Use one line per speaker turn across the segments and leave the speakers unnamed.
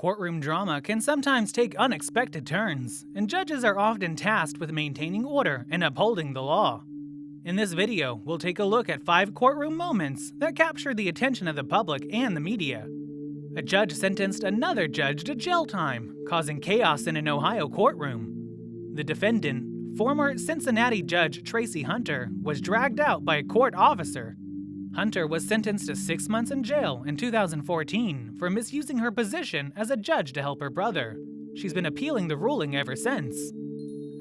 Courtroom drama can sometimes take unexpected turns, and judges are often tasked with maintaining order and upholding the law. In this video, we'll take a look at 5 courtroom moments that captured the attention of the public and the media. A judge sentenced another judge to jail time, causing chaos in an Ohio courtroom. The defendant, former Cincinnati Judge Tracy Hunter, was dragged out by a court officer. Hunter was sentenced to 6 months in jail in 2014 for misusing her position as a judge to help her brother. She's been appealing the ruling ever since.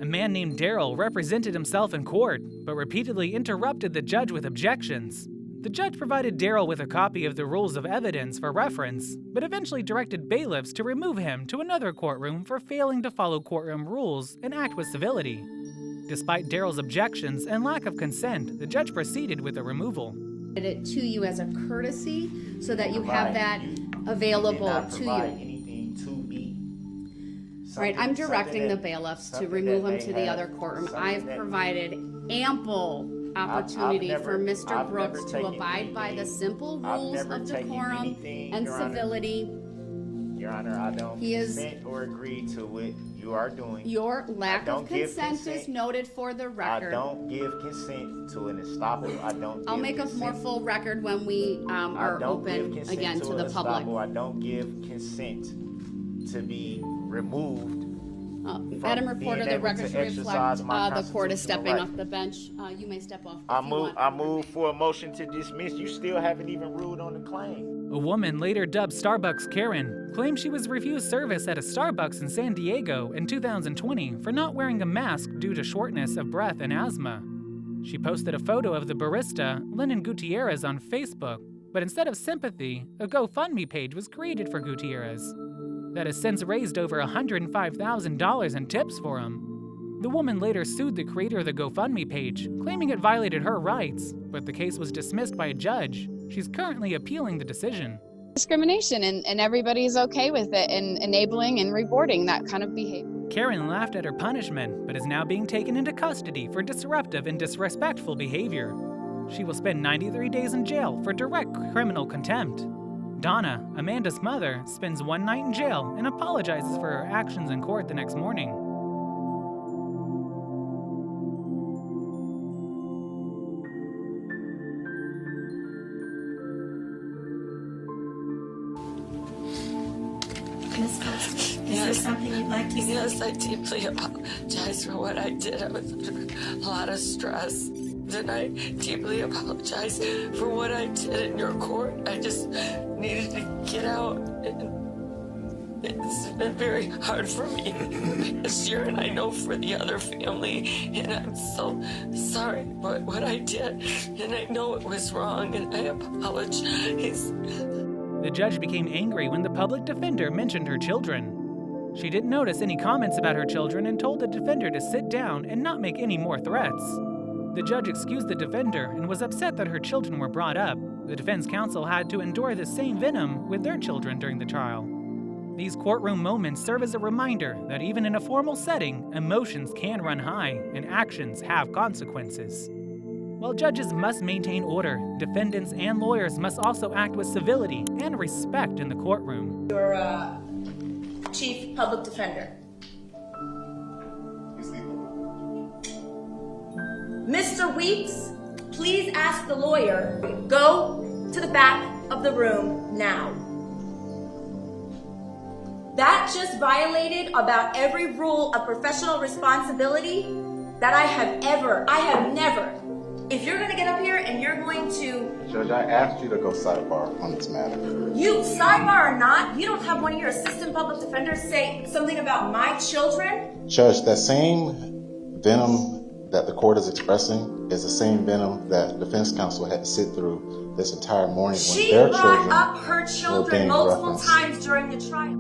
A man named Daryl represented himself in court, but repeatedly interrupted the judge with objections. The judge provided Daryl with a copy of the rules of evidence for reference, but eventually directed bailiffs to remove him to another courtroom for failing to follow courtroom rules and act with civility. Despite Daryl's objections and lack of consent, the judge proceeded with the removal.
It to you as a courtesy so that you have that available to you.
Anything to me.
Right, I'm directing the bailiffs to remove him to the other courtroom. I've provided ample opportunity for Mr. Brooks to abide by the simple rules of decorum and civility.
Your Honor, I don't consent or agree to what you are doing.
Your lack of consent is noted for the record.
I don't give consent to an estoppel.
I'll make a more full record when we are open again to the public.
I don't give consent to be removed.
Madam Reporter, the record should reflect the court is stepping off the bench. You may step off.
I move for a motion to dismiss. You still haven't even ruled on the claim.
A woman, later dubbed Starbucks Karen, claimed she was refused service at a Starbucks in San Diego in 2020 for not wearing a mask due to shortness of breath and asthma. She posted a photo of the barista, Lennon Gutierrez, on Facebook, but instead of sympathy, a GoFundMe page was created for Gutierrez that has since raised over $105,000 in tips for him. The woman later sued the creator of the GoFundMe page, claiming it violated her rights, but the case was dismissed by a judge. She's currently appealing the decision.
Discrimination, and everybody's okay with it and enabling and rewarding that kind of behavior.
Karen laughed at her punishment, but is now being taken into custody for disruptive and disrespectful behavior. She will spend 93 days in jail for direct criminal contempt. Donna, Amanda's mother, spends 1 night in jail and apologizes for her actions in court the next morning.
Is there something you'd like to say?
Yes, I deeply apologize for what I did. I was under a lot of stress. And I deeply apologize for what I did in your court. I just needed to get out. And it's been very hard for me this year, and I know for the other family. And I'm so sorry for what I did. And I know it was wrong, and I apologize.
The judge became angry when the public defender mentioned her children. She didn't notice any comments about her children and told the defender to sit down and not make any more threats. The judge excused the defender and was upset that her children were brought up. The defense counsel had to endure the same venom with their children during the trial. These courtroom moments serve as a reminder that even in a formal setting, emotions can run high and actions have consequences. While judges must maintain order, defendants and lawyers must also act with civility and respect in the courtroom.
Your chief public defender. Mr. Weeks, please ask the lawyer, go to the back of the room now. That just violated about every rule of professional responsibility that I have never. If you're gonna get up here and you're going to...
Judge, I asked you to go sidebar on this matter.
You, sidebar or not, you don't have one of your assistant public defenders say something about my children?
Judge, that same venom that the court is expressing is the same venom that defense counsel had to sit through this entire morning when their children
brought up her children multiple times during the trial.